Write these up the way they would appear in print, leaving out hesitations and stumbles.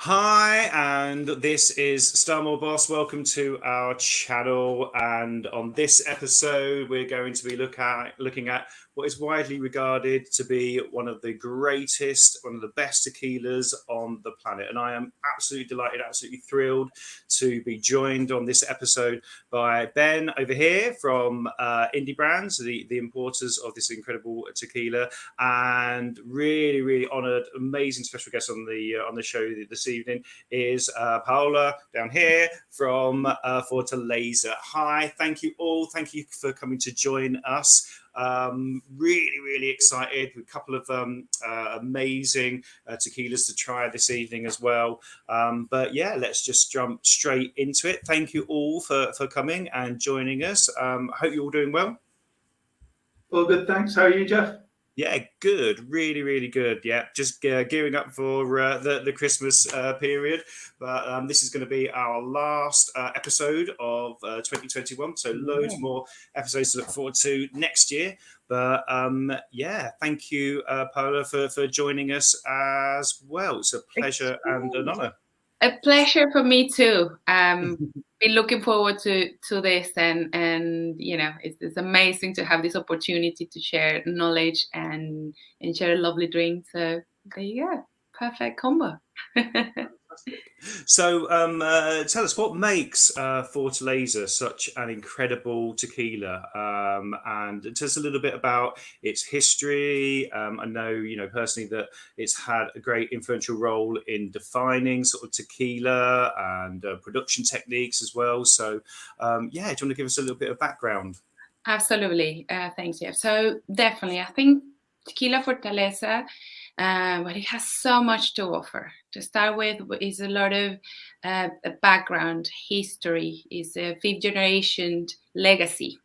Hi, and this is Starmore Boss. Welcome to our channel. And on this episode, we're going to be looking at what is widely regarded to be one of the greatest, one of the best tequilas on the planet. And I am absolutely delighted, absolutely thrilled to be joined on this episode by Ben over here from Indie Brands, the importers of this incredible tequila, and really, really honoured, amazing special guest on the show this evening is Paola down here from Fortaleza. Hi, thank you all. Thank you for coming to join us. Really, really excited with a couple of amazing tequilas to try this evening as well. But yeah, let's just jump straight into it. Thank you all for coming and joining us. Hope you're all doing well. All good, thanks. How are you, Jeff? Yeah, good. Really, really good. Yeah, just gearing up for the Christmas period. But this is going to be our last episode of 2021. So loads more episodes to look forward to next year. But yeah, thank you, Paola, for joining us as well. It's a pleasure and an honour. A pleasure for me too. Been looking forward to this, and you know, it's amazing to have this opportunity to share knowledge and share a lovely drink. So there you go, perfect combo. So tell us what makes Fortaleza such an incredible tequila, and tell us a little bit about its history. I know, you know, personally that it's had a great influential role in defining sort of tequila and production techniques as well. So yeah, do you want to give us a little bit of background? Absolutely. Thanks, Jeff. So definitely, I think Tequila Fortaleza, but it has so much to offer. To start with, is a lot of background, history, is a fifth generation legacy.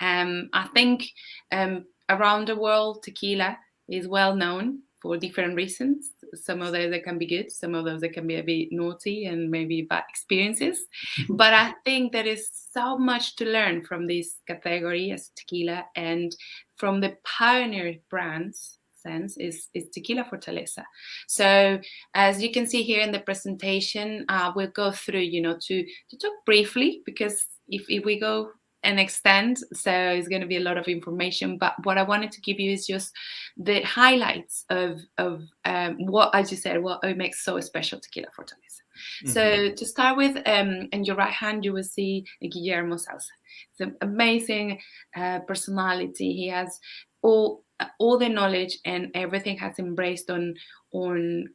I think around the world, tequila is well known for different reasons. Some of those that can be good, some of those that can be a bit naughty and maybe bad experiences. But I think there is so much to learn from this category as tequila, and from the pioneer brands sense is Tequila Fortaleza. So as you can see here in the presentation, we'll go through, you know, to talk briefly, because if we go and extend, so it's going to be a lot of information, but what I wanted to give you is just the highlights of what, as you said, what makes so special Tequila Fortaleza. Mm-hmm. So to start with, in your right hand you will see Guillermo Salsa. It's an amazing personality. He has all the knowledge, and everything has embraced on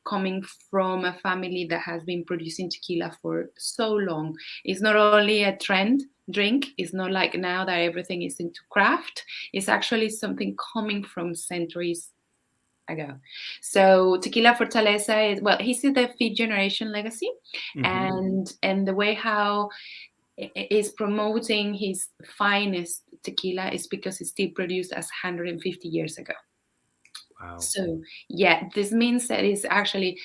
coming from a family that has been producing tequila for so long. It's not only a trend drink. It's not like now that everything is into craft. It's actually something coming from centuries ago. So Tequila Fortaleza is, well, he's the fifth generation legacy, mm-hmm. and the way how is promoting his finest tequila is because it's still produced as 150 years ago. Wow. So yeah, this means that it's actually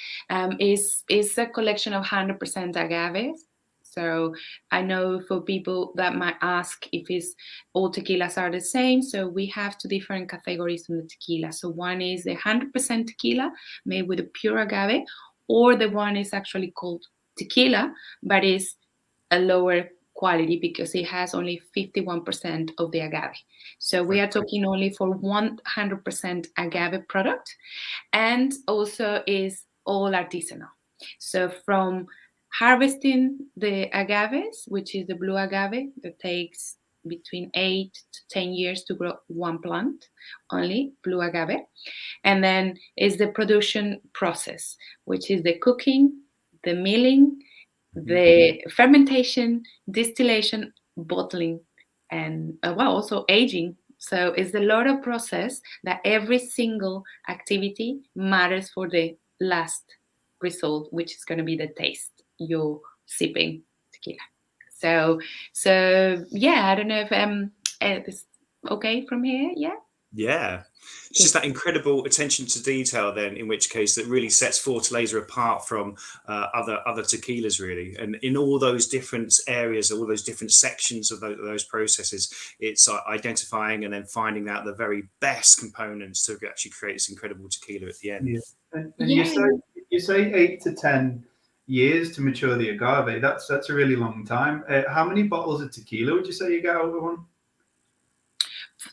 is a collection of 100% agave. So I know for people that might ask if it's all tequilas are the same. So we have two different categories in the tequila. So one is the 100% tequila made with a pure agave, or the one is actually called tequila, but is a lower quality because it has only 51% of the agave. So we are talking only for 100% agave product, and also is all artisanal. So from harvesting the agaves, which is the blue agave that takes between 8 to 10 years to grow one plant, only blue agave. And then is the production process, which is the cooking, the milling, the fermentation, distillation, bottling, and also aging. So it's a lot of process that every single activity matters for the last result, which is going to be the taste you're sipping tequila. So yeah, I don't know if it's okay from here. Yeah, it's just that incredible attention to detail then, in which case that really sets Fortaleza apart from other tequilas, really. And in all those different areas, all those different sections of those processes, it's identifying and then finding out the very best components to actually create this incredible tequila at the end. Yeah. And you say 8 to 10 years to mature the agave. That's a really long time. How many bottles of tequila would you say you get out of one?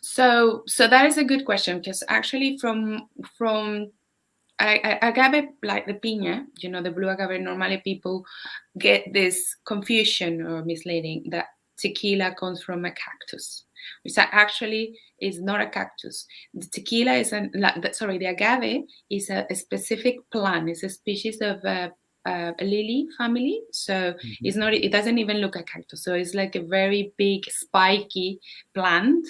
So that is a good question, because actually from agave, like the piña, the blue agave, normally people get this confusion or misleading that tequila comes from a cactus, which actually is not a cactus. The tequila is the agave is a specific plant. It's a species of a lily family, so it's not. It doesn't even look a cactus. So it's like a very big, spiky plant,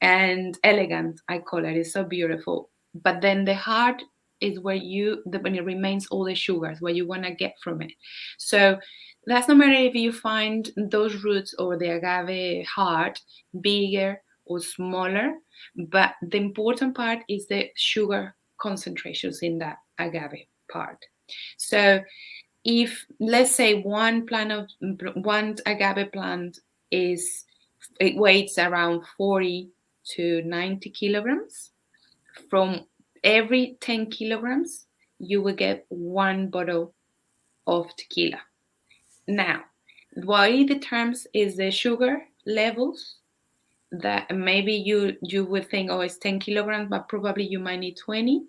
and elegant. I call it. It's so beautiful. But then the heart is where when it remains all the sugars, what you want to get from it. So that's no matter if you find those roots or the agave heart bigger or smaller, but the important part is the sugar concentrations in that agave part. So if, let's say, one agave plant it weighs around 40 to 90 kilograms, from every 10 kilograms, you will get 1 bottle of tequila. Now, what it determines is the sugar levels, that maybe you would think, oh, it's 10 kilograms, but probably you might need 20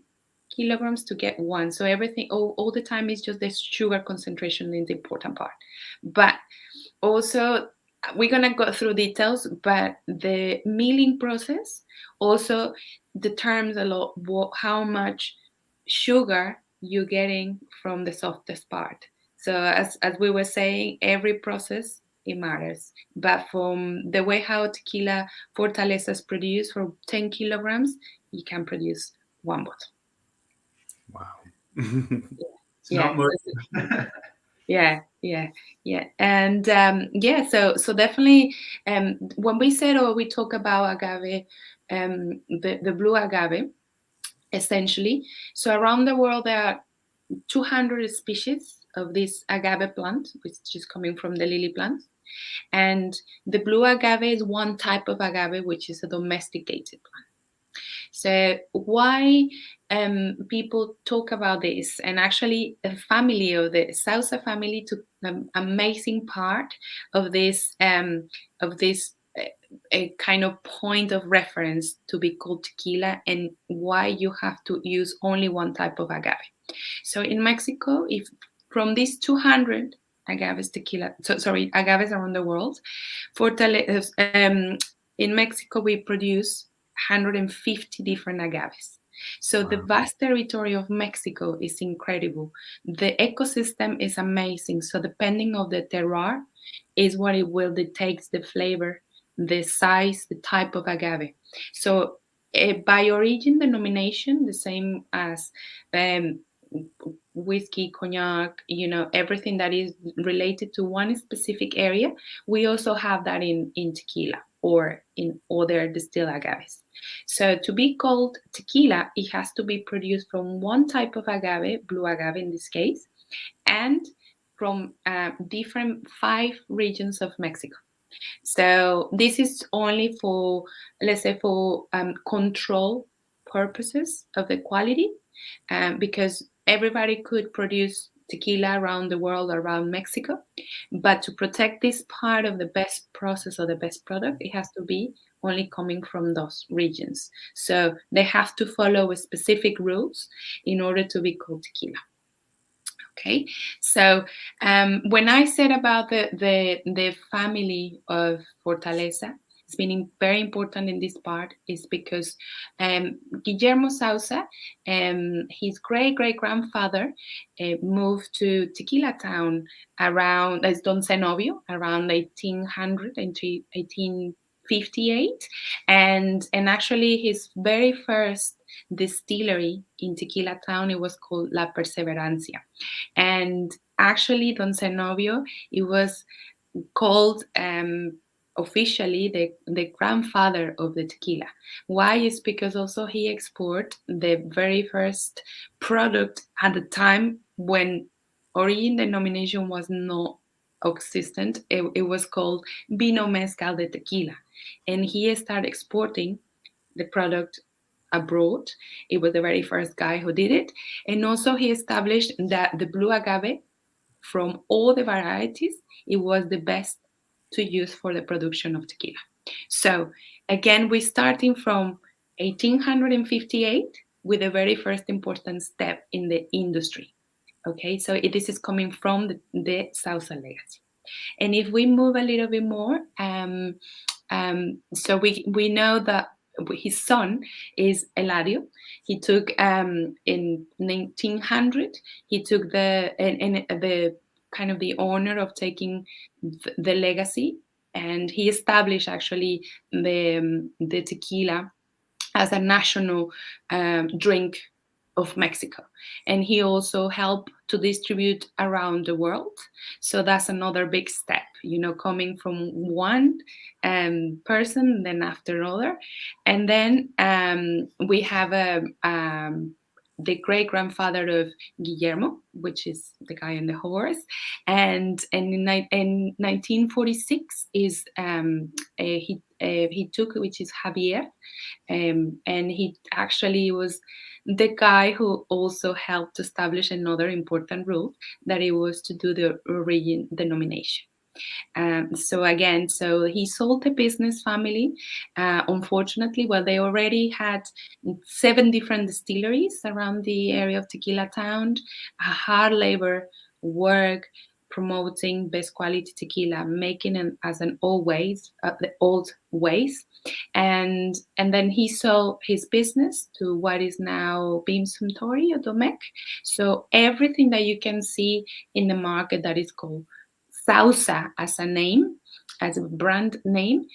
kilograms to get one. So everything, all the time, is just the sugar concentration is the important part. But also, we're going to go through details, but the milling process also determines a lot how much sugar you're getting from the softest part. So as we were saying, every process, it matters. But from the way how tequila Fortaleza is produced, for 10 kilograms, you can produce 1 bottle. Wow. It's not much. Yeah. And so definitely, when we said, or we talk about agave, the blue agave, essentially, so around the world there are 200 species of this agave plant, which is coming from the lily plant. And the blue agave is one type of agave, which is a domesticated plant. So why people talk about this, and actually a family of the Sausa family took an amazing part of this a kind of point of reference to be called tequila, and why you have to use only one type of agave. So in Mexico, if from these 200 agaves around the world, in Mexico we produce 150 different agaves. So the vast territory of Mexico is incredible. The ecosystem is amazing. So depending on the terroir is what it will dictate the flavor, the size, the type of agave. So by origin denomination, the same as whiskey, cognac, everything that is related to one specific area, we also have that in tequila or in other distilled agaves. So to be called tequila, it has to be produced from one type of agave, blue agave in this case, and from different 5 regions of Mexico. So this is only for, let's say, for control purposes of the quality, because everybody could produce tequila around the world, around Mexico, but to protect this part of the best process or the best product, it has to be only coming from those regions. So they have to follow specific rules in order to be called tequila. Okay, so when I said about the family of Fortaleza, it's been very important in this part, is because Guillermo Sausa, his great-great-grandfather, moved to Tequila Town around, as Don Zenobio, around 1858, and actually his very first distillery in Tequila Town, it was called La Perseverancia. And actually Don Zenobio, it was called officially the grandfather of the tequila. Why? Is because also he exported the very first product at the time when origin denomination was not existent. It was called Vino Mezcal de Tequila, and he started exporting the product abroad. It was the very first guy who did it, and also he established that the blue agave from all the varieties, it was the best to use for the production of tequila. So again, we're starting from 1858 with the very first important step in the industry. Okay, so this is coming from the Sauza legacy. And if we move a little bit more, so we know that his son is Eladio. He took in 1900. He took the kind of the honor of taking the legacy, and he established actually the tequila as a national drink of Mexico. And he also helped to distribute around the world. So that's another big step, coming from one person, then after another. And then we have the great-grandfather of Guillermo, which is the guy on the horse. And in 1946 is he took, which is Javier. And he actually was the guy who also helped establish another important rule, that it was to do the origin denomination. So he sold the business family. Unfortunately, they already had 7 different distilleries around the area of Tequila Town, hard labor work, promoting best quality tequila, making it as the old ways. And then he sold his business to what is now Beam Suntory or Domecq. So everything that you can see in the market that is called Sauza as a name, as a brand name,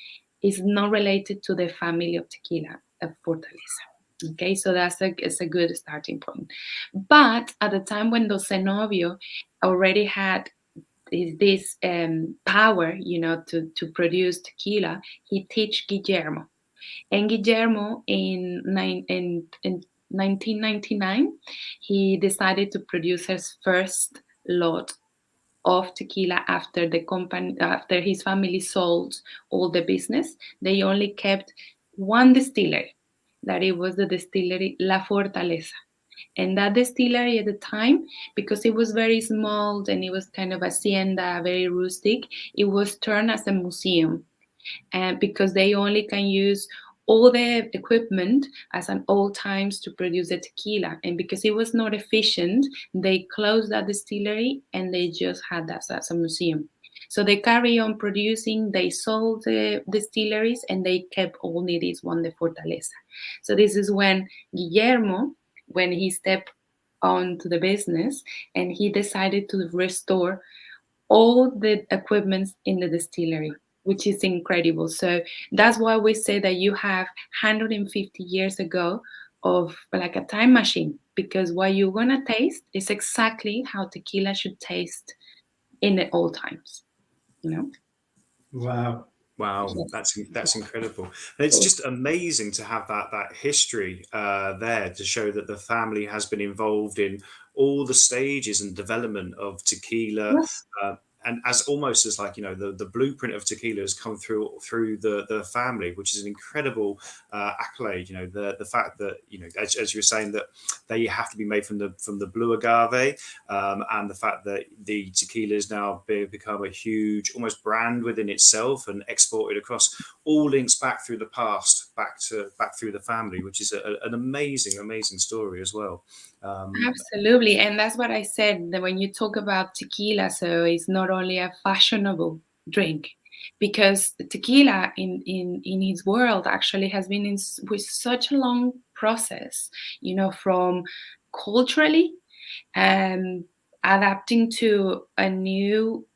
is not related to the family of tequila of Fortaleza. Okay, so it's a good starting point. But at the time when Don Zenobio already had this power, to produce tequila, he teach Guillermo. And Guillermo in 1999, he decided to produce his first lot of tequila after his family sold all the business. They only kept one distillery, that it was the distillery La Fortaleza. And that distillery at the time, because it was very small and it was kind of hacienda, very rustic, it was turned as a museum. And because they only can use all the equipment as an old times to produce the tequila. And because it was not efficient, they closed that distillery and they just had that as a museum. So they carry on producing, they sold the distilleries, and they kept only this one, the Fortaleza. So this is when Guillermo, when he stepped onto the business, and he decided to restore all the equipment in the distillery, which is incredible. So that's why we say that you have 150 years ago of like a time machine, because what you're gonna taste is exactly how tequila should taste in the old times. Wow. Wow, that's incredible. And it's just amazing to have that history there to show that the family has been involved in all the stages and development of tequila. Yes. And as almost as like, the blueprint of tequila has come through the family, which is an incredible accolade. The fact that, as you were saying, that they have to be made from the blue agave, and the fact that the tequila has now become a huge almost brand within itself and exported across, all links back through the past, back through the family, which is an amazing story as well. Absolutely. And that's what I said, that when you talk about tequila, so it's not only a fashionable drink, because the tequila in its world actually has been with such a long process, from culturally adapting to a new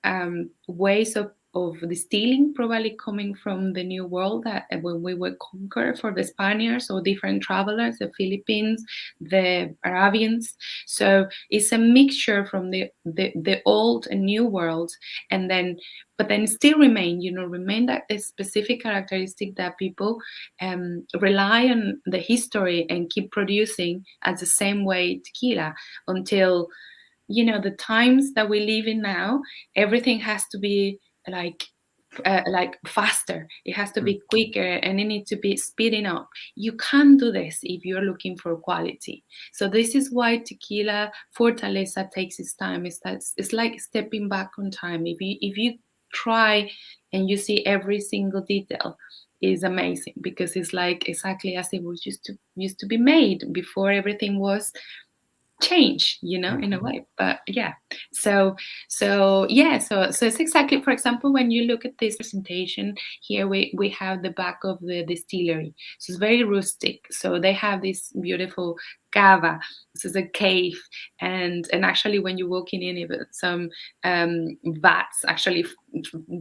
ways of distilling, probably coming from the New World, that when we were conquered for the Spaniards or different travelers, the Philippines, the Arabians. So it's a mixture from the old and new world, and then but then still remain that specific characteristic that people rely on the history and keep producing as the same way tequila until the times that we live in now. Everything has to be like like faster. It has to be quicker, and it needs to be speeding up. You can't do this if you're looking for quality. So this is why tequila Fortaleza takes its time. It's like stepping back on time. If you try and you see every single detail, is amazing, because it's like exactly as it was used to be made before everything was change, in a way. But yeah, so it's exactly, for example, when you look at this presentation here, we have the back of the distillery. So it's very rustic. So they have this beautiful cava. This is a cave, and actually when you're walking in, even some vats actually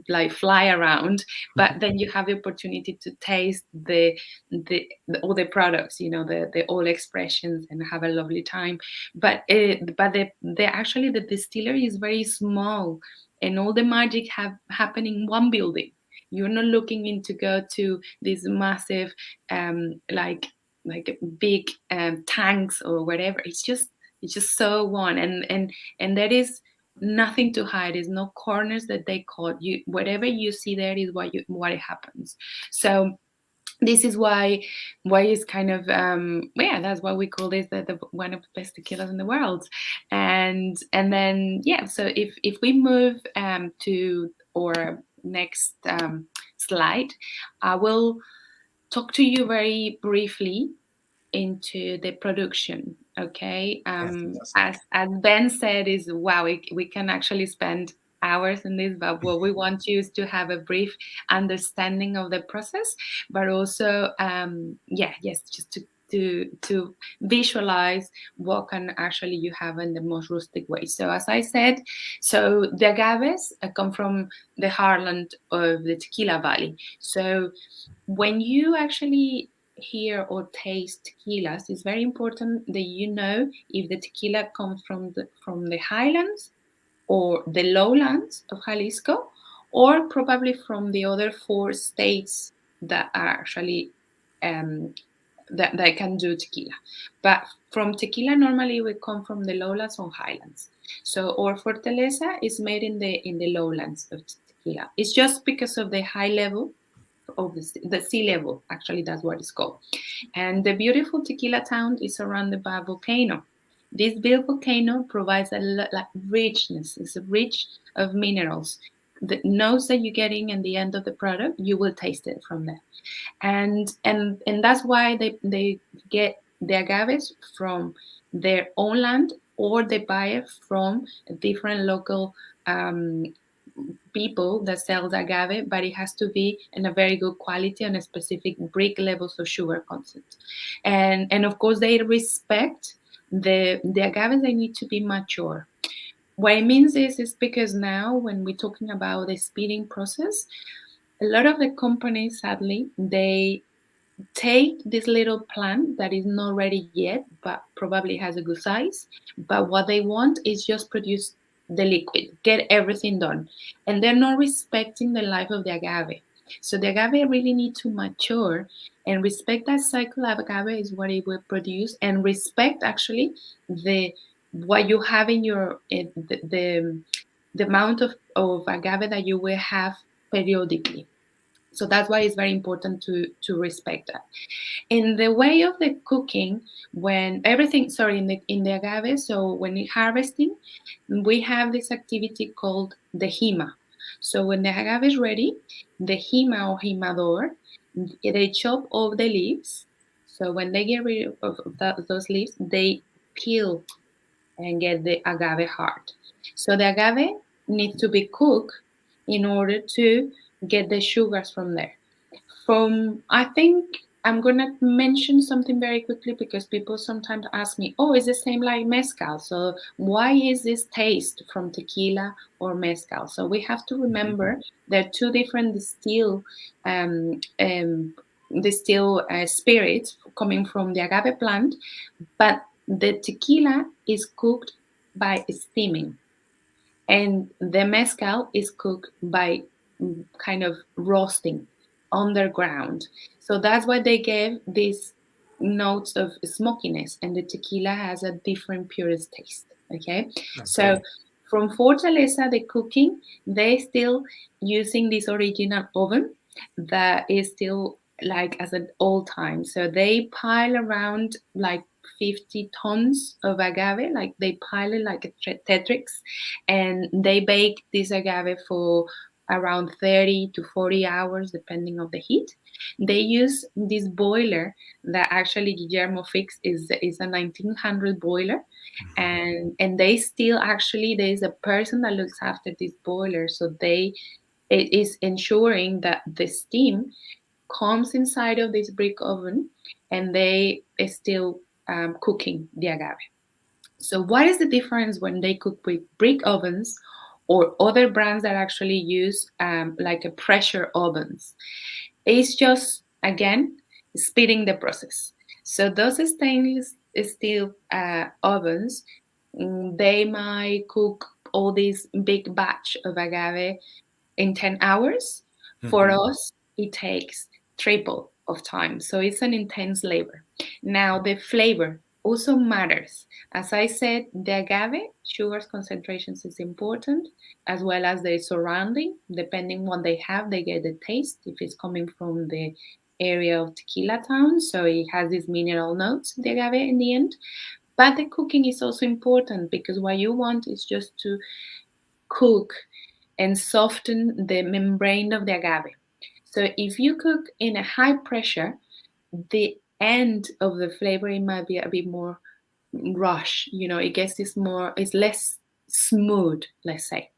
like fly around, but then you have the opportunity to taste the all the products, the all expressions, and have a lovely time. But the actually the distillery is very small, and all the magic happen in one building. You're not looking in to go to these massive like big tanks or whatever. It's just so one, and there is nothing to hide. There's no corners that they caught you. Whatever you see there is what it happens. So this is why it's kind of that's why we call this the one of the best tequilas in the world. And then so if we move to our next slide, I will talk to you very briefly into the production. Okay. As Ben said, is wow, we can actually spend hours in this, but what we want you is to have a brief understanding of the process, but also just to visualize what can actually you have in the most rustic way. So as I said, so the agaves come from the heartland of the Tequila Valley. So when you actually hear or taste tequilas, it's very important that you know if the tequila comes from the highlands or the lowlands of Jalisco, or probably from the other 4 states that are actually that can do tequila. But from tequila, normally we come from the lowlands or highlands. So our Fortaleza is made in the lowlands of tequila. It's just because of the high level of the sea level. Actually, that's what it's called. And the beautiful tequila town is surrounded by a volcano. This big volcano provides a richness. It's rich of minerals. The notes that you're getting in the end of the product, you will taste it from there. And that's why they get the agaves from their own land, or they buy it from different local people that sells agave, but it has to be in a very good quality and a specific brick levels of sugar content. And of course they respect the agaves. They need to be mature. What it means is because now when we're talking about the speeding process, a lot of the companies, sadly, they take this little plant that is not ready yet, but probably has a good size. But what they want is just produce the liquid, get everything done. And they're not respecting the life of the agave. So the agave really need to mature and respect that cycle of agave is what it will produce, and respect actually what you have in your the amount of agave that you will have periodically. So that's why it's very important to respect that. In the way of the cooking, when everything, in the agave, so when you're harvesting, we have this activity called the hima. So when the agave is ready, the hima or himador, they chop off the leaves. So when they get rid of those leaves, they peel and get the agave heart. So the agave needs to be cooked in order to get the sugars from there. I think I'm gonna mention something very quickly, because people sometimes ask me, "Oh, it's the same like mezcal. So why is this taste from tequila or mezcal?" So we have to remember there are 2 different spirits coming from the agave plant, but the tequila is cooked by steaming, and the mezcal is cooked by kind of roasting underground. So that's why they gave these notes of smokiness, and the tequila has a different purest taste. Okay. So from Fortaleza, the cooking, they still using this original oven that is still like as an old time. So they pile around like 50 tons of agave, like they pile it like a Tetrix, and they bake this agave for around 30 to 40 hours, depending on the heat. They use this boiler that actually Guillermo fixed is a 1900 boiler, and they still actually there's a person that looks after this boiler, so it is ensuring that the steam comes inside of this brick oven, and they is still cooking the agave. So what is the difference when they cook with brick ovens or other brands that actually use like a pressure ovens? It's just, again, speeding the process. So those stainless steel ovens, they might cook all this big batch of agave in 10 hours. For us, it takes triple of time. So it's an intense labor. Now, the flavor also matters. As I said, the agave sugars concentrations is important, as well as the surrounding. Depending what they have, they get the taste. If it's coming from the area of Tequila town, so it has these mineral notes, the agave in the end. But the cooking is also important, because what you want is just to cook and soften the membrane of the agave. So if you cook in a high pressure, the end of the flavor, it might be a bit more rush. It gets it's less smooth, let's say.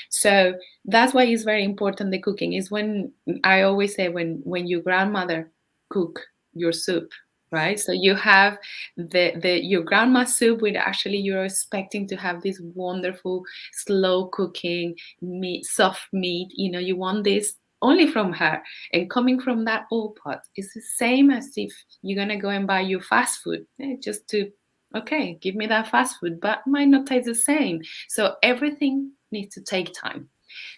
So that's why it's very important, the cooking. Is when I always say when your grandmother cook your soup, right? So you have your grandma's soup, with actually you're expecting to have this wonderful slow cooking meat, soft meat. You want this only from her, and coming from that old pot. It's the same as if you're gonna go and buy your fast food, just to, okay, give me that fast food, but might not taste the same. So everything needs to take time.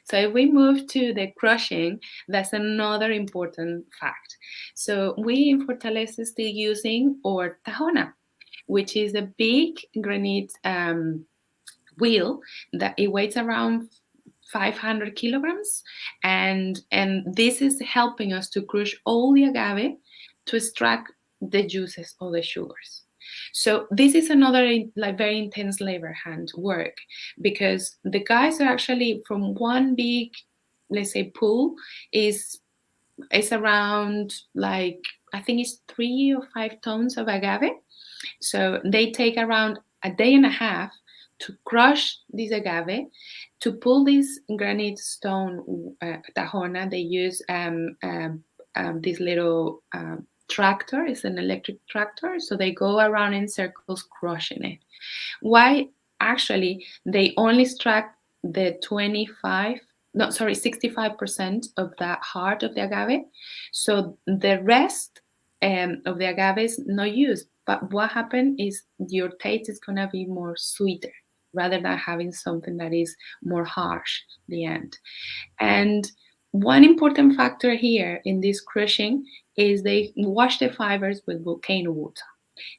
So if we move to the crushing, that's another important fact. So we in Fortaleza still using our tajona, which is a big granite wheel that it weighs around 500 kilograms, and this is helping us to crush all the agave to extract the juices or the sugars. So this is another like very intense labor hand work, because the guys are actually from one big, let's say, pool is around, like, I think it's 3 or 5 tons of agave. So they take around a day and a half to crush this agave. To pull this granite stone tajona, they use this little tractor. It's an electric tractor, so they go around in circles crushing it. Why? Actually, they only extract the 65% of the heart of the agave. So the rest of the agave is no use. But what happened is your taste is gonna be more sweeter, rather than having something that is more harsh at the end. And one important factor here in this crushing is they wash the fibers with volcano water.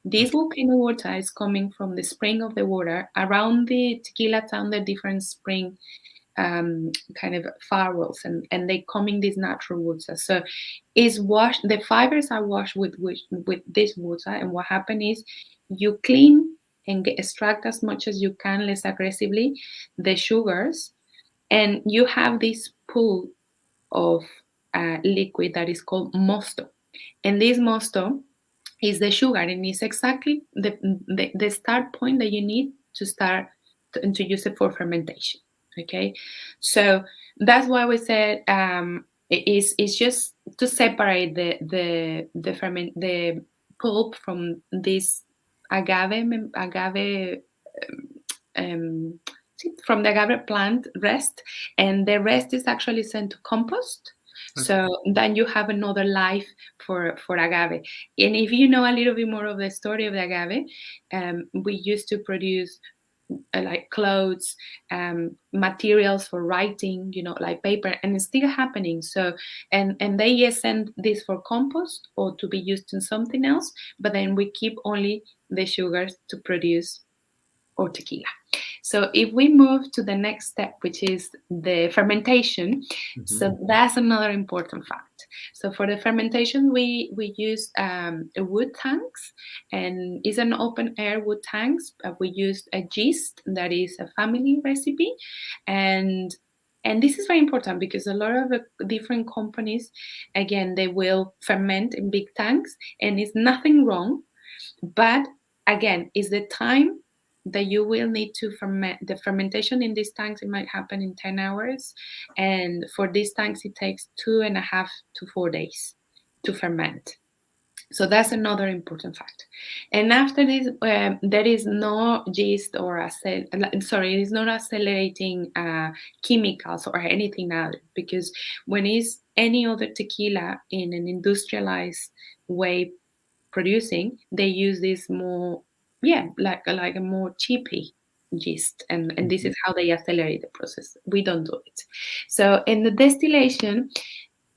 This volcano water is coming from the spring of the water around the Tequila town, the different spring kind of farwells, and they come in this natural water. So is washed, the fibers are washed with this water, and what happens is you clean and extract as much as you can, less aggressively, the sugars, and you have this pool of liquid that is called mosto. And this mosto is the sugar, and it's exactly the start point that you need to start to use it for fermentation. Okay, so that's why we said it's just to separate the pulp from this agave from the agave plant rest, and the rest is actually sent to compost. Okay. So then you have another life for agave. And if you know a little bit more of the story of the agave, we used to produce like clothes, materials for writing, like paper, and it's still happening. So, and they send this for compost or to be used in something else, but then we keep only the sugars to produce or tequila. So if we move to the next step, which is the fermentation, so that's another important fact. So for the fermentation, we use wood tanks, and it's an open air wood tanks. We use a yeast that is a family recipe, and this is very important because a lot of different companies, again, they will ferment in big tanks, and it's nothing wrong, but again, it's the time that you will need to ferment. The fermentation in these tanks, it might happen in 10 hours. And for these tanks, it takes 2.5 to 4 days to ferment. So that's another important fact. And after this, there is no yeast or it is not accelerating chemicals or anything else, because when it's any other tequila in an industrialized way producing, they use this more, like a more cheapy yeast, and this is how they accelerate the process. We don't do it. So in the distillation,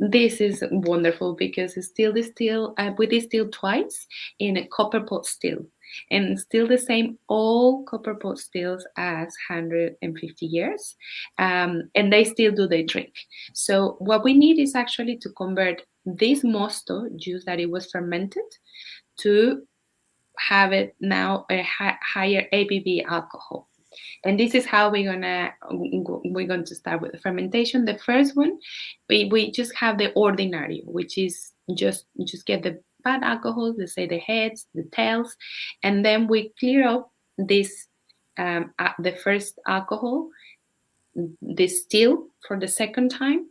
this is wonderful because it's still distilled. We distill twice in a copper pot still, and still the same. All copper pot stills as 150 years, and they still do their trick. So what we need is actually to convert this mosto juice that it was fermented to have it now a higher ABV alcohol. And this is how we're going to start with the fermentation. The first one, we just have the ordinary, which is just get the bad alcohols, let's say the heads, the tails, and then we clear up this the first alcohol, distill for the second time,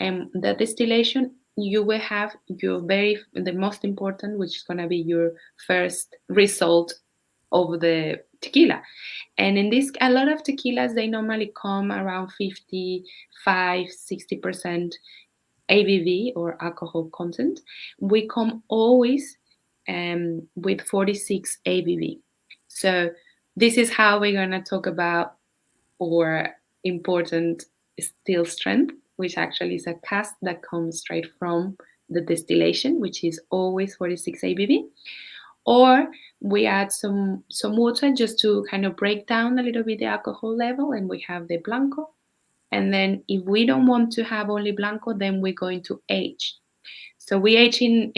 and the distillation, you will have the most important, which is going to be your first result of the tequila. And in this, a lot of tequilas, they normally come around 55-60% ABV or alcohol content. We come always with 46 ABV. So this is how we're going to talk about our important still strength, which actually is a cask that comes straight from the distillation, which is always 46 ABV. Or we add some water just to kind of break down a little bit the alcohol level, and we have the blanco. And then if we don't want to have only blanco, then we're going to age. So we age in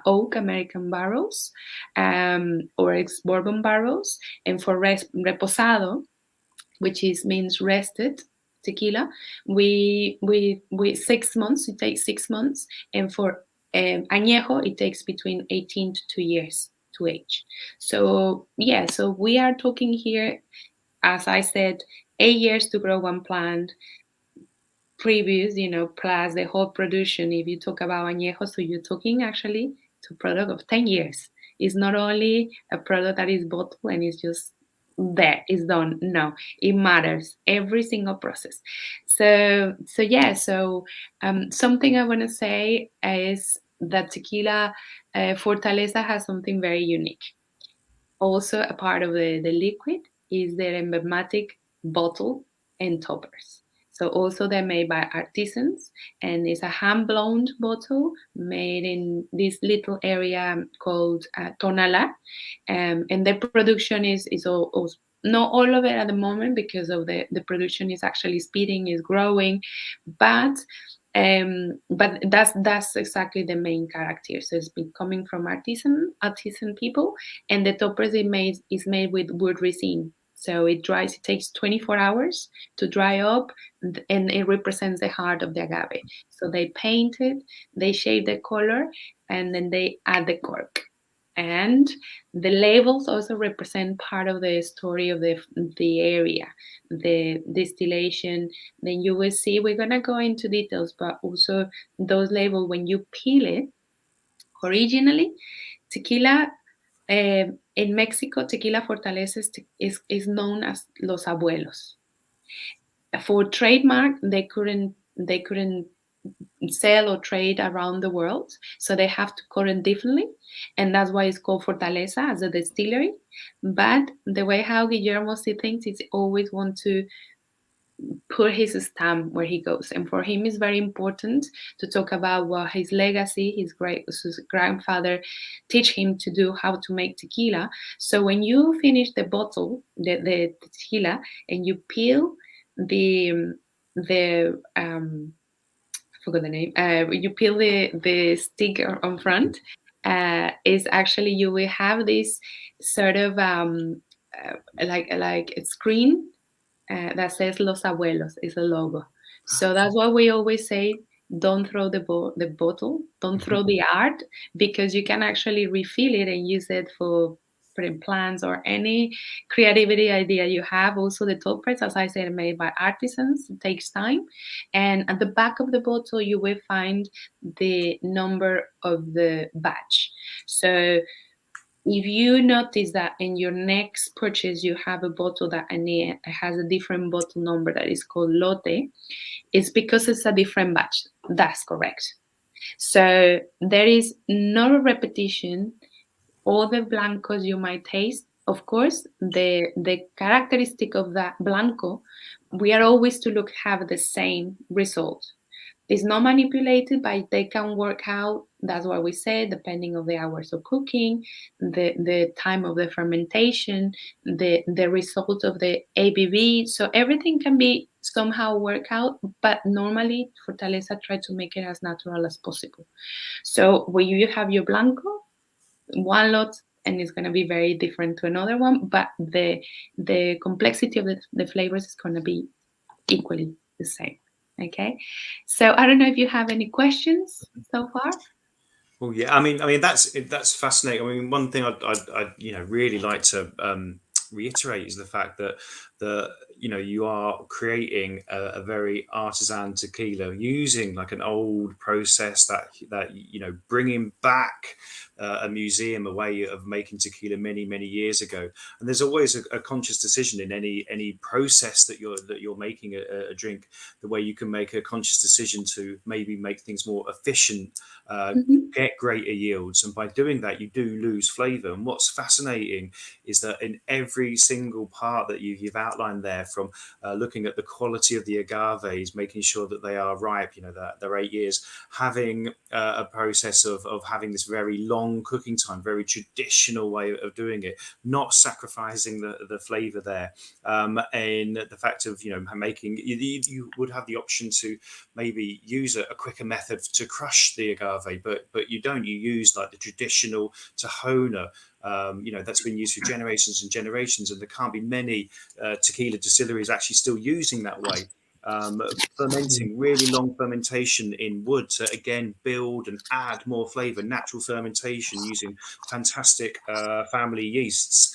oak American barrels or ex-bourbon barrels. And for reposado, which means rested tequila, we 6 months. It takes 6 months, and for añejo, it takes between 18 to 2 years to age. So so we are talking here, as I said, 8 years to grow one plant. Previous, plus the whole production. If you talk about añejo, so you're talking actually to product of 10 years. It's not only a product that is bottled and it's just there, it's done. No, it matters, every single process. So something I want to say is that tequila Fortaleza has something very unique. Also, a part of the liquid is their emblematic bottle and toppers. So also they're made by artisans, and it's a hand-blown bottle made in this little area called Tonalá. And the production is not all of it at the moment, because of the production is actually speeding, is growing, but that's exactly the main character. So it's been coming from artisan people, and the toppers is made with wood resin. So it dries. It takes 24 hours to dry up, and it represents the heart of the agave. So they paint it, they shade the color, and then they add the cork. And the labels also represent part of the story of the area, the distillation. Then you will see, we're going to go into details, but also those labels, when you peel it, originally, tequila, in Mexico, Tequila Fortaleza is known as Los Abuelos. For trademark, they couldn't sell or trade around the world, so they have to call it differently, and that's why it's called Fortaleza as a distillery. But the way how Guillermo sees things is always want to put his stamp where he goes. And for him, it's very important to talk about what his legacy, his grandfather teach him to do, how to make tequila. So when you finish the bottle, the tequila, and you peel the forgot the name. You peel the stick on front. Is actually you will have this sort of like a screen that says Los Abuelos is a logo. So that's why we always say don't throw the bottle, don't throw the art, because you can actually refill it and use it for putting plants or any creativity idea you have. Also, the top parts, as I said, made by artisans. It takes time. And at the back of the bottle, you will find the number of the batch. So if you notice that in your next purchase you have a bottle that has a different bottle number that is called lote, it's because it's a different batch. That's correct. So there is no repetition. All the blancos you might taste, of course, the characteristic of that blanco, we are always to have the same result. It's not manipulated, but they can work out. That's what we say, depending on the hours of cooking, the time of the fermentation, the result of the ABV. So everything can be somehow work out, but normally Fortaleza try to make it as natural as possible. So when you have your blanco, one lot, and it's going to be very different to another one, but the complexity of the flavors is going to be equally the same. Okay, so I don't know if you have any questions so far. Well, yeah, I mean that's fascinating. I mean, one thing I'd really like to reiterate is the fact that you are creating a very artisan tequila using like an old process that bringing back a museum, a way of making tequila many years ago. And there's always a conscious decision in any process that you're making a drink, the way you can make a conscious decision to maybe make things more efficient, get greater yields, and by doing that you do lose flavor. And what's fascinating is that in every single part that you've outlined there, from looking at the quality of the agaves, making sure that they are ripe, that they're 8 years, having a process of having this very long cooking time, very traditional way of doing it, not sacrificing the flavor there, and the fact of making you would have the option to maybe use a quicker method to crush the agave, but you don't. You use like the traditional tahona, that's been used for generations and generations, and there can't be many tequila distilleries actually still using that way. Fermenting, really long fermentation in wood to again build and add more flavor, natural fermentation using fantastic family yeasts,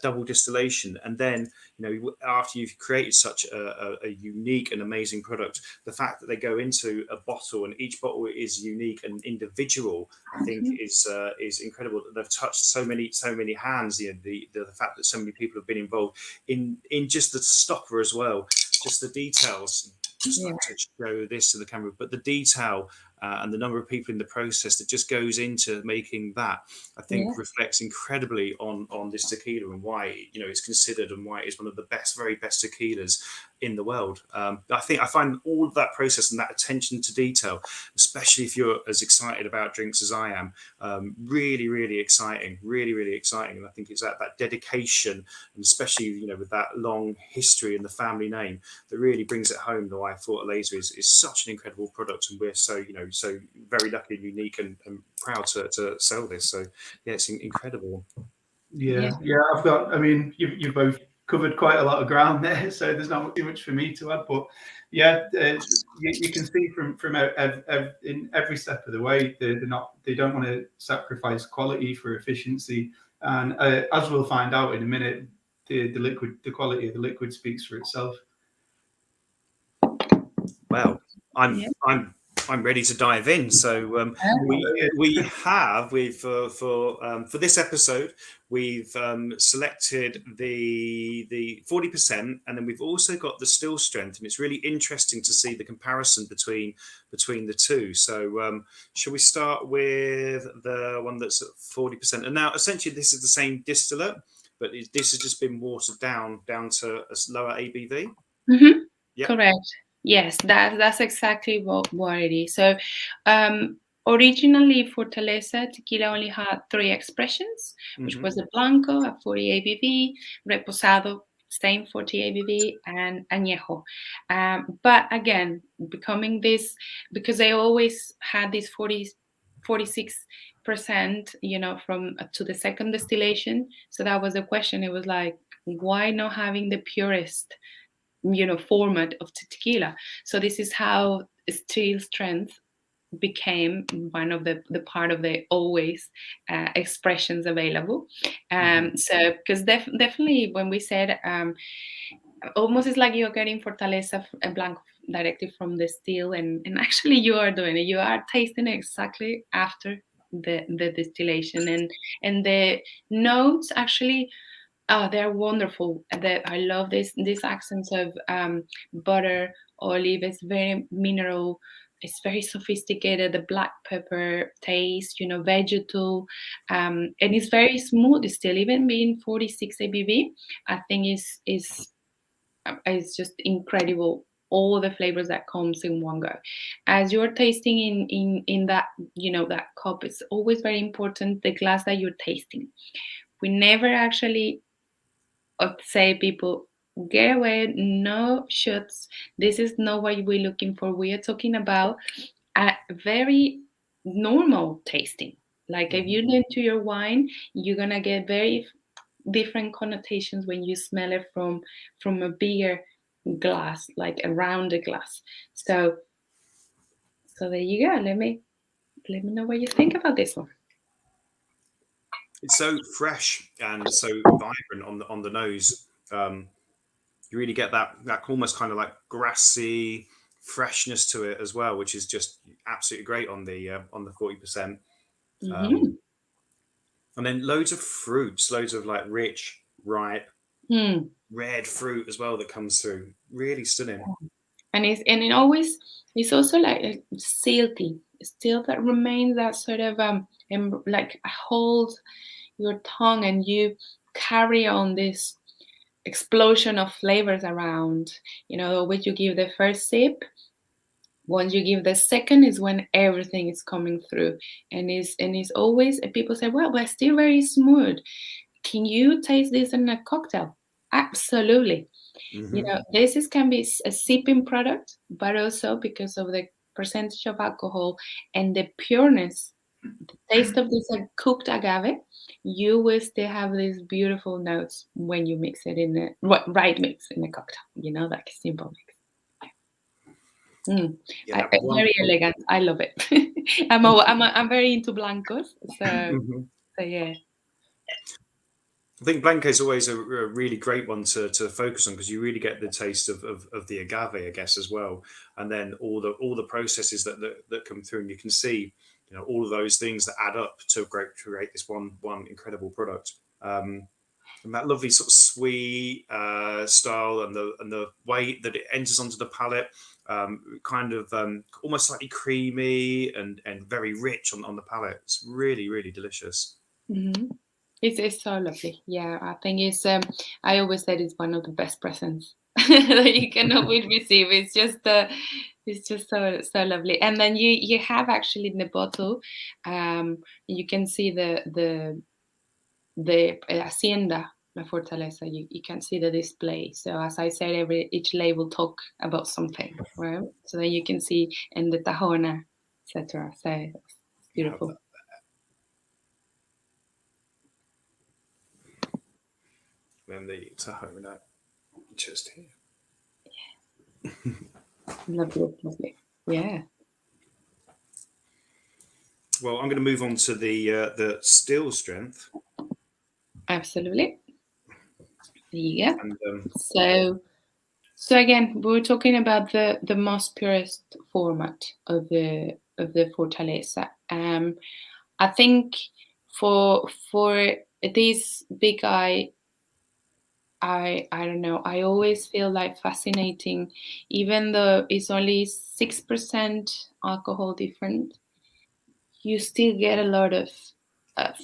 double distillation, and then after you've created such a unique and amazing product, the fact that they go into a bottle and each bottle is unique and individual, I think is incredible. They've touched so many hands. The fact that so many people have been involved in just the stopper as well, just the details. Just like to show this to the camera, but the detail and the number of people in the process that just goes into making that, I think reflects incredibly on this tequila and why it's considered and why it's one of the very best tequilas in the world. I find all of that process and that attention to detail, especially if you're as excited about drinks as I am, really exciting, really exciting. And I think it's that dedication, and especially with that long history and the family name, that really brings it home. The why Fortaleza is such an incredible product, and we're so very lucky and unique and proud to sell this. So yeah, it's incredible. Yeah. I've got. I mean, you both covered quite a lot of ground there, so there's not too much for me to add. But yeah, you can see from in every step of the way, they don't want to sacrifice quality for efficiency. And as we'll find out in a minute, the quality of the liquid speaks for itself. Well, I'm ready to dive in. So we have for this episode, we've selected the 40%, and then we've also got the still strength, and it's really interesting to see the comparison between the two. So shall we start with the one that's at 40%? And now essentially this is the same distillate, but this has just been watered down to a lower ABV. Mm-hmm. Yeah. Correct. Yes, that's exactly what it is. So, originally Fortaleza tequila only had 3 expressions, which was the blanco at 40 ABV, reposado same 40 ABV, and añejo. But again, becoming this, because they always had this 46%, from to the second distillation. So that was the question. It was like, why not having the purest format of tequila? So this is how still strength became one of the part of the always expressions available. So because definitely when we said almost it's like you're getting Fortaleza Blanco directly from the still, and actually you are doing it, you are tasting it exactly after the distillation, and the notes actually, oh, they're wonderful. I love these accents of butter, olive. It's very mineral. It's very sophisticated. The black pepper taste, vegetal, and it's very smooth. Still, even being 46 ABV, I think is just incredible. All the flavors that comes in one go. As you're tasting in that that cup, it's always very important the glass that you're tasting. We never actually say people get away, no shots. This is not what we're looking for. We are talking about a very normal tasting. Like if you into your wine, you're gonna get very different connotations when you smell it from a bigger glass, like around the glass. So there you go. Let me know what you think about this one. It's so fresh and so vibrant on the nose. You really get that almost kind of like grassy freshness to it as well, which is just absolutely great on the 40%. And then loads of fruits, loads of like rich, ripe, red fruit as well that comes through. Really stunning. And it's also like silky, still that remains that sort of like holds your tongue, and you carry on this explosion of flavors around. When you give the first sip, once you give the second is when everything is coming through, and it's always, people say, well, but it's still very smooth. Can you taste this in a cocktail? Absolutely. This can be a sipping product, but also because of the percentage of alcohol and the pureness, the taste of this cooked agave, you will still have these beautiful notes when you mix it in the right mix in a cocktail. Like a simple mix. Very elegant. I love it. I'm very into blancos, so yeah. I think Blanco is always a really great one to focus on, because you really get the taste of the agave, I guess, as well, and then all the processes that come through, and you can see all of those things that add up to create this one incredible product. And that lovely sort of sweet style, and the way that it enters onto the palate, kind of almost slightly creamy and very rich on the palate. It's really, really delicious. It's so lovely. Yeah, I think it's. I always said it's one of the best presents that you can always receive. It's just so lovely. And then you have actually in the bottle, you can see the Hacienda La Fortaleza. You can see the display. So as I said, each label talk about something, right? So then you can see in the Tahona, etc. So it's beautiful. Then the Tahona just here. Yeah. Lovely. Yeah. Well, I'm going to move on to the still strength. Absolutely. There you go. And, so again, we were talking about the most purest format of the Fortaleza. I think for this big guy, I don't know. I always feel like fascinating, even though it's only 6% alcohol different. You still get a lot of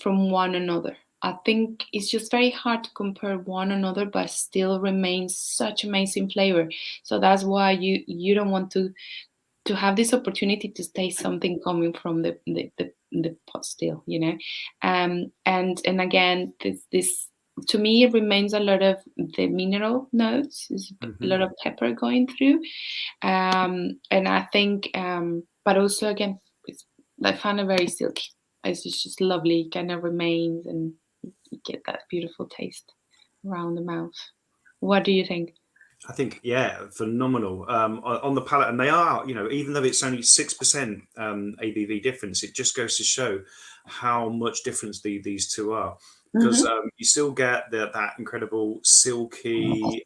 from one another. I think it's just very hard to compare one another, but still remains such amazing flavor. So that's why you don't want to have this opportunity to taste something coming from the pot still, you know. And again, this to me it remains a lot of the mineral notes, is a Mm-hmm. lot of pepper going through, and I think, but also again, I found it very silky. It's just lovely, kind of remains, and you get that beautiful taste around the mouth. What do you think? I think, yeah, phenomenal on the palate, and they are, you know, even though it's only 6% ABV difference, it just goes to show how much difference these two are, because you still get that incredible silky,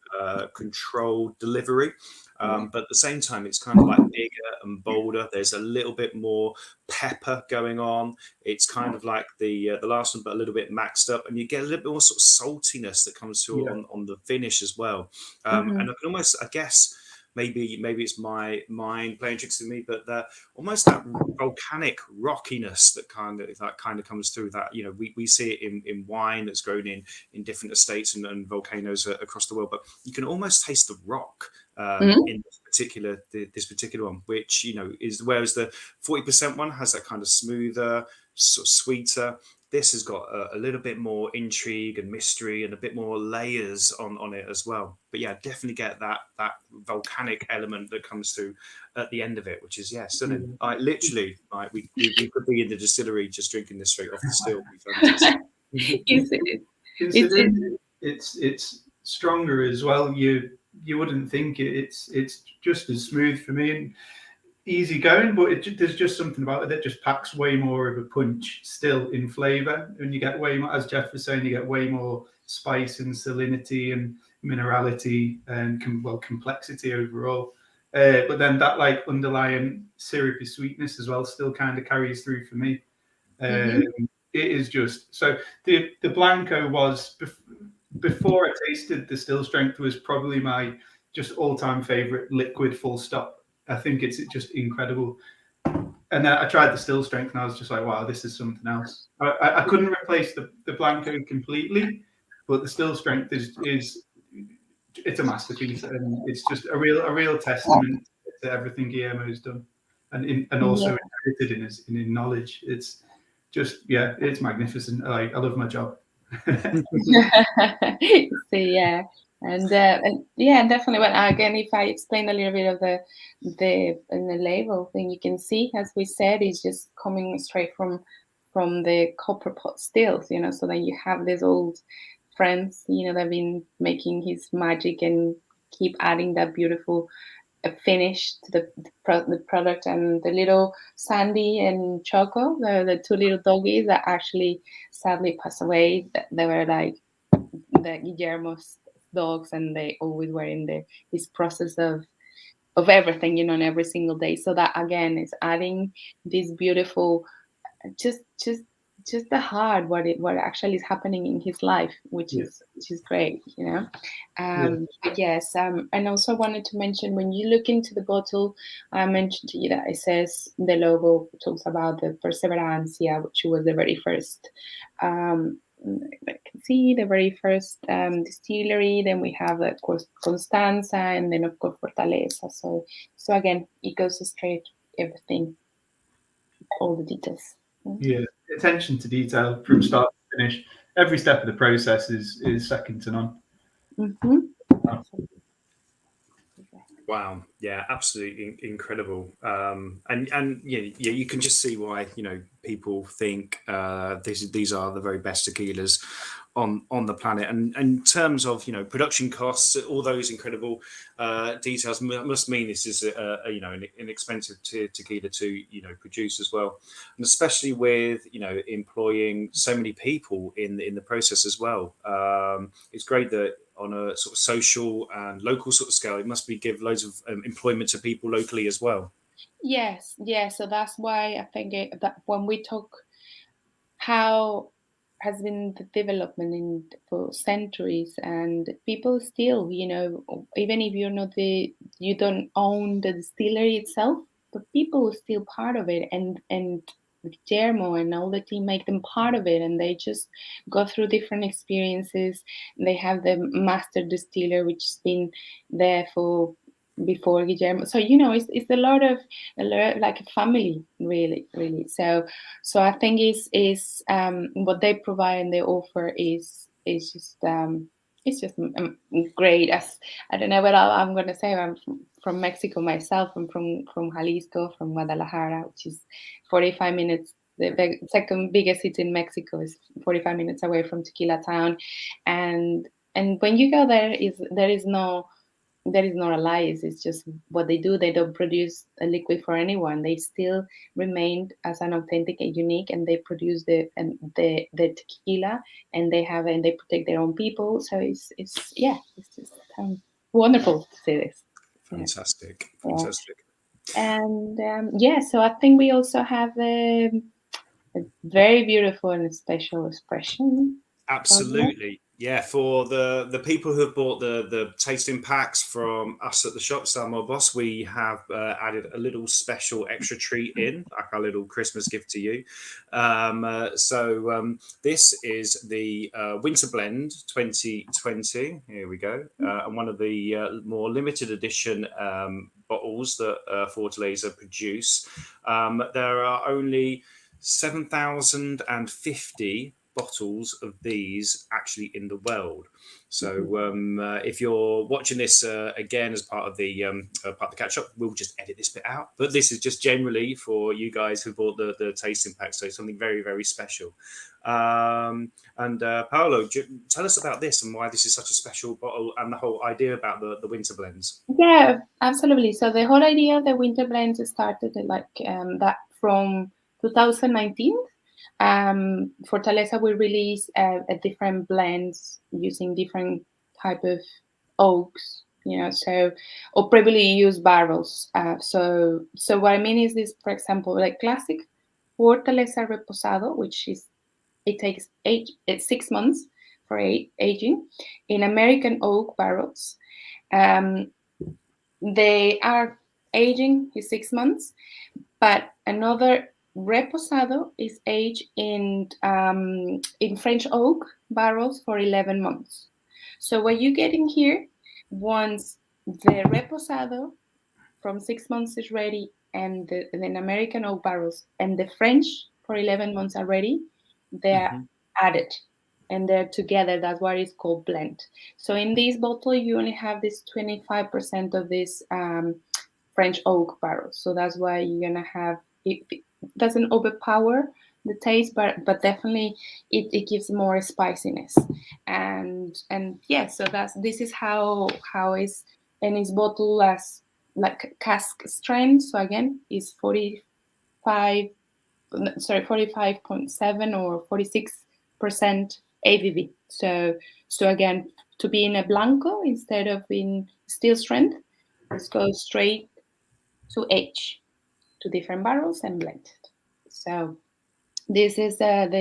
controlled delivery, but at the same time, it's kind of like bigger and bolder. There's a little bit more pepper going on. It's kind of like the last one, but a little bit maxed up, and you get a little bit more sort of saltiness that comes through on the finish as well. And I can almost, I guess, maybe it's my mind playing tricks with me, but almost that volcanic rockiness that kind of comes through. That, you know, we see it in wine that's grown in different estates and volcanoes across the world, but you can almost taste the rock in this particular one, which, you know, is, whereas the 40% one has that kind of smoother, sort of sweeter. This has got a little bit more intrigue and mystery and a bit more layers on it as well. But yeah, definitely get that volcanic element that comes through at the end of it, which is, yeah, stunning. Like, literally, like we could be in the distillery just drinking this straight off the still. Considering it's stronger as well, you wouldn't think it's just as smooth for me and easy going, but there's just something about it that just packs way more of a punch still in flavor, and you get way more, as Jeff was saying, you get way more spice and salinity and minerality and complexity overall. But then that like underlying syrupy sweetness as well still kind of carries through for me. It is just so the Blanco was before I tasted the still strength was probably my just all-time favorite liquid, full stop. I think it's just incredible. And I tried the still strength and I was just like, wow, this is something else. I couldn't replace the Blanco completely, but the still strength is it's a masterpiece, and it's just a real testament to everything Guillermo's done, and also inherited in his knowledge. It's just, yeah, it's magnificent. I love my job. So yeah, and yeah, definitely. But again, if I explain a little bit of the label thing, you can see, as we said, it's just coming straight from the copper pot stills, you know. So then you have these old friends, you know, that've been making his magic and keep adding that beautiful finish to the product. And the little Sandy and Choco, the two little doggies that actually sadly passed away, they were like the Guillermo's dogs, and they always were in this process of everything, you know, on every single day. So that again is adding this beautiful, just the heart, what actually is happening in his life, which is great, you know. But yes, and also wanted to mention, when you look into the bottle, I mentioned to you that it says, the logo talks about the Perseverancia, which was the very first, I can see the very first distillery. Then we have, of course, Constanza, and then of course Fortaleza. So again, it goes straight everything, all the details. Yeah, attention to detail from start to finish. Every step of the process is second to none. Wow, yeah, absolutely incredible. And yeah, you can just see why, you know, people think these are the very best tequilas on the planet. And in terms of, you know, production costs, all those incredible details must mean this is you know, an expensive tequila to, you know, produce as well, and especially with, you know, employing so many people in the process as well. It's great that on a sort of social and local sort of scale, it must be give loads of employment to people locally as well. Yes. So that's why I think that when we talk how has been the development for centuries, and people still, you know, even if you're not you don't own the distillery itself, but people are still part of it, and Guillermo and all the team make them part of it, and they just go through different experiences. They have the master distiller, which has been there for before Guillermo. So it's a lot like a family, really, really. So I think is what they provide and they offer is just it's just great. As I don't know what I'm going to say. I'm from Mexico myself. I'm from Jalisco, from Guadalajara, which is 45 minutes. The second biggest city in Mexico is 45 minutes away from Tequila town, and when you go there, there is not a lie. It's just what they do. They don't produce a liquid for anyone. They still remain as an authentic and unique, and they produce the tequila, and they protect their own people. So it's just wonderful to see this. Fantastic. And so I think we also have a very beautiful and special expression. Absolutely. Yeah, for the people who have bought the tasting packs from us at the shop, Samuel Boss, we have added a little special extra treat in, like our little Christmas gift to you. This is the Winter Blend 2020. Here we go. And one of the more limited edition bottles that Fortaleza produce. There are only 7,050 bottles of these actually in the world. So if you're watching this again as part of the catch up, we'll just edit this bit out. But this is just generally for you guys who bought the tasting pack, so something very, very special. And Paolo, tell us about this and why this is such a special bottle and the whole idea about the winter blends. Yeah, absolutely. So the whole idea of the winter blends started that from 2019. Fortaleza will release a different blends using different type of oaks, so or probably use barrels. So what I mean is this, for example, like classic Fortaleza Reposado, which is it takes 6 months for aging in American oak barrels. They are aging in 6 months, but another Reposado is aged in French oak barrels for 11 months. So what you're getting here, once the Reposado from 6 months is ready, and the American oak barrels and the French for 11 months are ready, they're added and they're together. That's why it's called blend. So in this bottle, you only have this 25% of this French oak barrels. So that's why you're gonna have it doesn't overpower the taste, but definitely it gives more spiciness. And so this is how is, and it's bottled as like cask strength. So again, it's 45.7 or 46% ABV. So again, to be in a blanco instead of in still strength, let's go straight to age to different barrels and blend it. So this is and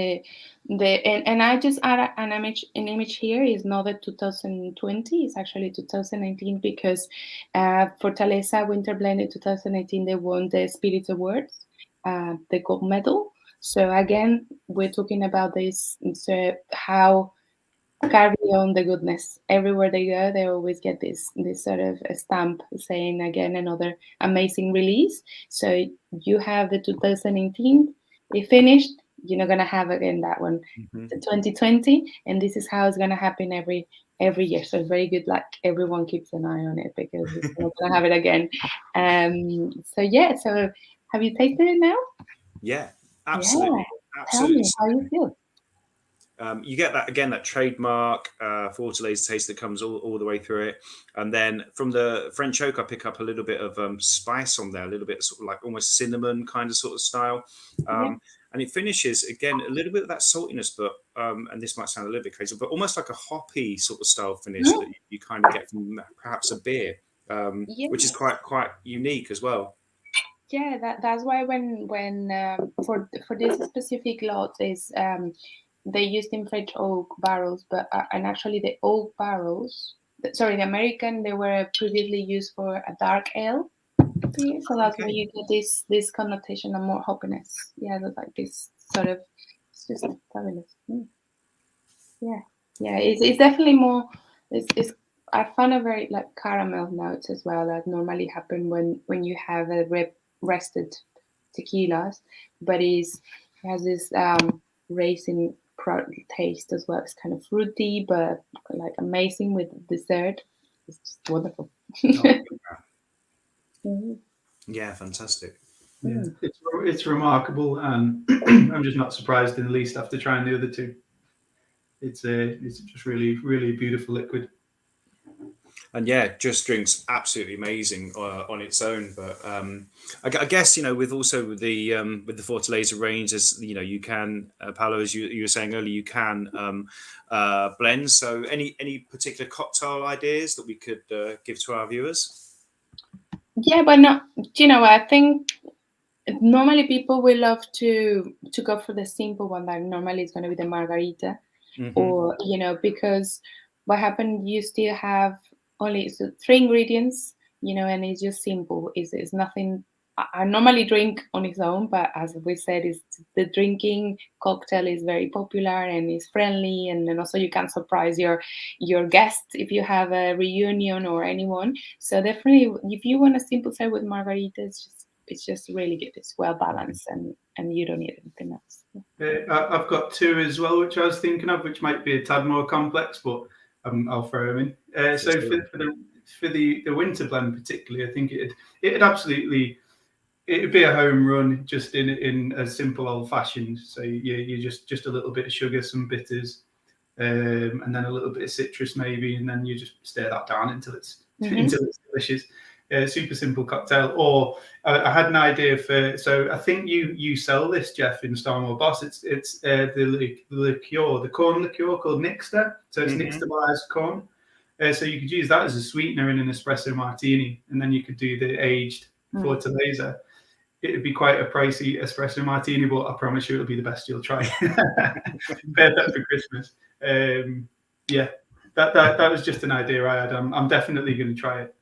I just add an image here. Is not the 2020, it's actually 2019, because Fortaleza Winter Blend in 2018 they won the Spirit Awards, the gold medal. So again, we're talking about this, so how carry on the goodness. Everywhere they go, they always get this sort of a stamp saying again another amazing release. So you have the 2018, it finished, you're not gonna have again that one, the 2020, and this is how it's gonna happen every year. So it's very good, like everyone keeps an eye on it, because it's not gonna have it again. So have you tasted it now? Yeah, absolutely. Yeah. Absolutely. Tell me how you feel. You get that trademark Fortaleza taste that comes all the way through it, and then from the French oak I pick up a little bit of spice on there, a little bit sort of like almost cinnamon kind of sort of style, and it finishes again a little bit of that saltiness, but and this might sound a little bit crazy, but almost like a hoppy sort of style finish that you kind of get from perhaps a beer, which is quite unique as well. Yeah, that's why when for this specific lot is they used in French oak barrels, but and actually the oak barrels, the American, they were previously used for a dark ale. fruity, so that's why you get this connotation of more hoppiness. Yeah, like this sort of, it's just like fabulous. Yeah, it's definitely more. It's I found a very like caramel notes as well that normally happen when you have a rested tequilas, but it has this raisin taste as well. It's kind of fruity, but like amazing with dessert. It's just wonderful. Yeah, fantastic. Yeah, it's remarkable, and I'm just not surprised in the least after trying the other two. It's just really, really beautiful liquid. And yeah, just drinks absolutely amazing on its own. But I guess with also the Fortaleza range, as you can, Paolo, as you were saying earlier, you can blend. So any particular cocktail ideas that we could give to our viewers? Yeah, but no, I think normally people will love to go for the simple one that normally is going to be the margarita, or because what happened, you still have only 3 ingredients, and it's just simple. It's nothing. I normally drink on its own, but as we said, is the drinking cocktail is very popular and is friendly, and then also you can surprise your guests if you have a reunion or anyone. So definitely, if you want a simple side with margarita, it's just really good. It's well balanced, and you don't need anything else. I've got 2 as well, which I was thinking of, which might be a tad more complex, but I'll throw them in. So for the winter blend particularly, I think it'd be a home run just in a simple old fashioned. So you just a little bit of sugar, some bitters, and then a little bit of citrus maybe, and then you just stir that down until it's delicious. Super simple cocktail. Or I had an idea for. So I think you sell this, Jeff, in Stonewall Boss. It's the liqueur, the corn liqueur called Nixter. So it's nixtamalized corn. So you could use that as a sweetener in an espresso martini, and then you could do the aged Fortaleza. It'd be quite a pricey espresso martini, but I promise you it'll be the best you'll try. Perfect for Christmas. Yeah, that was just an idea I had. I'm definitely going to try it.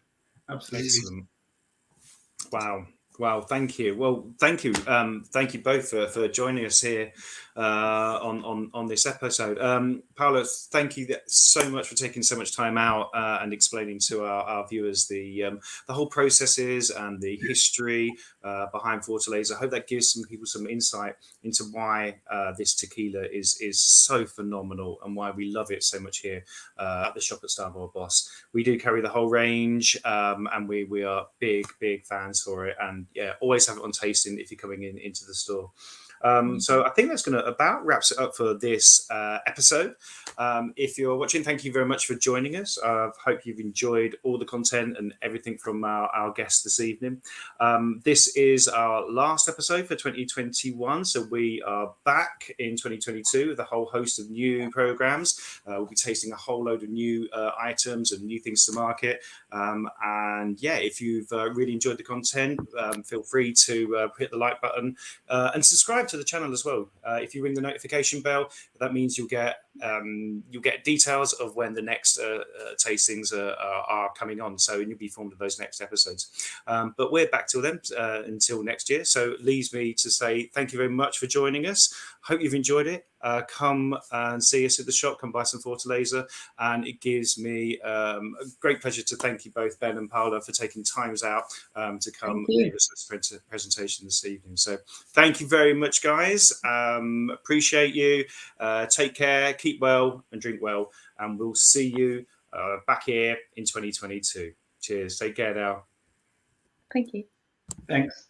Absolutely. Excellent. Wow. Thank you. Well, thank you. Thank you both for joining us here on this episode. Paolo, thank you so much for taking so much time out and explaining to our viewers the whole processes and the history behind Fortaleza. I hope that gives some people some insight into why this tequila is so phenomenal and why we love it so much here at the shop at Stonewall Boss. We do carry the whole range, and we are big fans for it. And yeah, always have it on tasting if you're coming into the store. So I think that's going to about wraps it up for this episode. If you're watching, thank you very much for joining us. I hope you've enjoyed all the content and everything from our guests this evening. This is our last episode for 2021. So we are back in 2022 with a whole host of new programs. We'll be tasting a whole load of new items and new things to market. And yeah, if you've really enjoyed the content, feel free to hit the like button and subscribe to the channel as well. If you ring the notification bell, that means you'll get details of when the next tastings are coming on. So you'll be informed of those next episodes. But we're back till then, until next year. So it leaves me to say thank you very much for joining us. Hope you've enjoyed it. Come and see us at the shop. Come buy some Fortaleza. And it gives me a great pleasure to thank you both, Ben and Paolo, for taking times out to come and give us this presentation this evening. So thank you very much, guys. Appreciate you. Take care, keep well and drink well. And we'll see you back here in 2022. Cheers. Take care now. Thank you. Thanks.